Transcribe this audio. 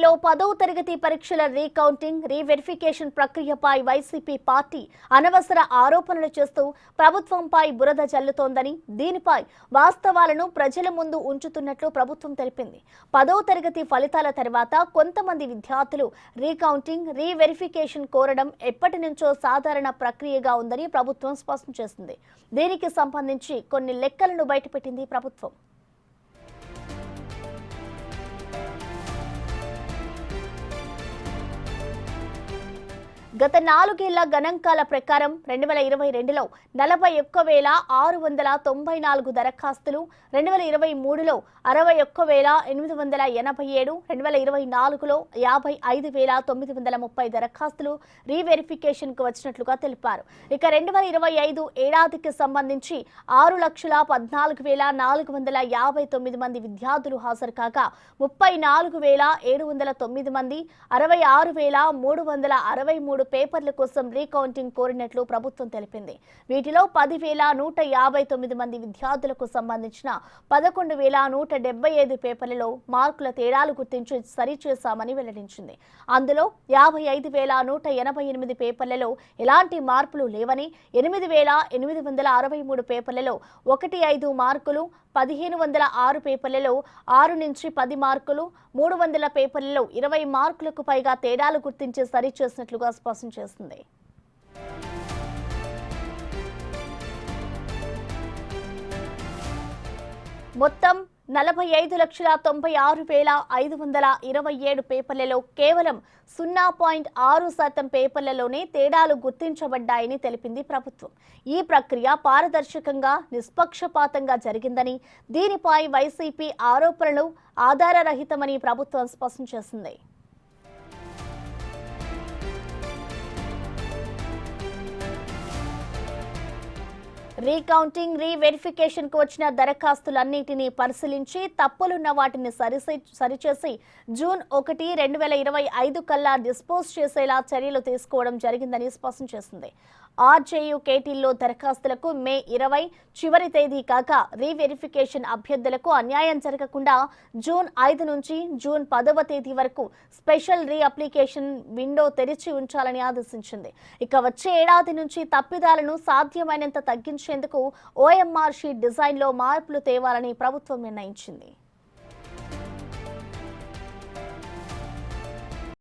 ఏపీలో 10వ తరగతి పరీక్షల రీకౌంటింగ్ రీవెరిఫికేషన్ ప్రక్రియపై వైసీపీ పార్టీ అనవసర ఆరోపణలు చేస్తూ ప్రభుత్వంపై బురద జల్లుతోందని, దీనిపై వాస్తవాలను ప్రజల ముందు ఉంచుతున్నట్లు ప్రభుత్వం తెలిపింది. 10వ తరగతి ఫలితాల తర్వాత కొంతమంది విద్యార్థులు రీకౌంటింగ్ రీవెరిఫికేషన్ కోరడం ఎప్పటి నుంచో సాధారణ ప్రక్రియగా ఉందని ప్రభుత్వం స్పష్టం చేసింది. దీనికి సంబంధించి కొన్ని లెక్కలను బయటపెట్టింది ప్రభుత్వం. గత 4 ఏళ్ల గణాంకాల ప్రకారం 2022లో 41,694 దరఖాస్తులు, 2023లో 61,887, 2024లో 55,930 దరఖాస్తులు రీవెరిఫికేషన్కు వచ్చినట్లుగా తెలిపారు. ఇక 2025 ఏడాదికి సంబంధించి 6,14,459 మంది విద్యార్థులు హాజరు కాగా 34,709 మంది 66,363 పేపర్ల కోసం రీకౌంటింగ్ కోరినట్లు ప్రభుత్వం తెలిపింది. వీటిలో 10,159 మంది విద్యార్థులకు సంబంధించిన 11,175 పేపర్లలో మార్కుల తేడాలు గుర్తించి సరిచేశామని వెల్లడించింది. అందులో 55,188 పేపర్లలో ఎలాంటి మార్పులు లేవని, 8,863 పేపర్లలో 1-5 మార్కులు, 1,506 పేపర్లలో 6 నుంచి 10 మార్కులు, 300 పేపర్లలో 20 మార్కులకు పైగా తేడాలు గుర్తించి సరిచేసినట్లుగా స్పష్టం చేసింది. మొత్తం 45,96,527 పేపర్లలో కేవలం 0.6% పేపర్లలోనే తేడాలు గుర్తించబడ్డాయని తెలిపింది ప్రభుత్వం. ఈ ప్రక్రియ పారదర్శకంగా, నిష్పక్షపాతంగా జరిగిందని, దీనిపై వైసీపీ ఆరోపణలు ఆధారరహితమని ప్రభుత్వం స్పష్టం చేసింది. రీకౌంటింగ్ రీవెరిఫికేషన్ కు వచ్చిన దరఖాస్తులన్నింటినీ పరిశీలించి తప్పులున్న వాటిని సరిచేసి జూన్ 1, 2025 కల్లా డిస్పోజ్ చేసేలా చర్యలు తీసుకోవడం జరిగిందని స్పష్టం చేసింది. ఆర్జేయుకేటీల్లో దరఖాస్తులకు మే 20 చివరి తేదీ కాగా, రీవెరిఫికేషన్ అభ్యర్థులకు అన్యాయం జరగకుండా జూన్ 5 నుంచి జూన్ 10వ తేదీ వరకు స్పెషల్ రీఅప్లికేషన్ విండో తెరిచి ఉంచాలని ఆదేశించింది. ఇక వచ్చే ఏడాది నుంచి తప్పిదాలను సాధ్యమైనంత తగ్గించేందుకు ఓఎంఆర్ షీట్ డిజైన్లో మార్పులు తేవాలని ప్రభుత్వం నిర్ణయించింది.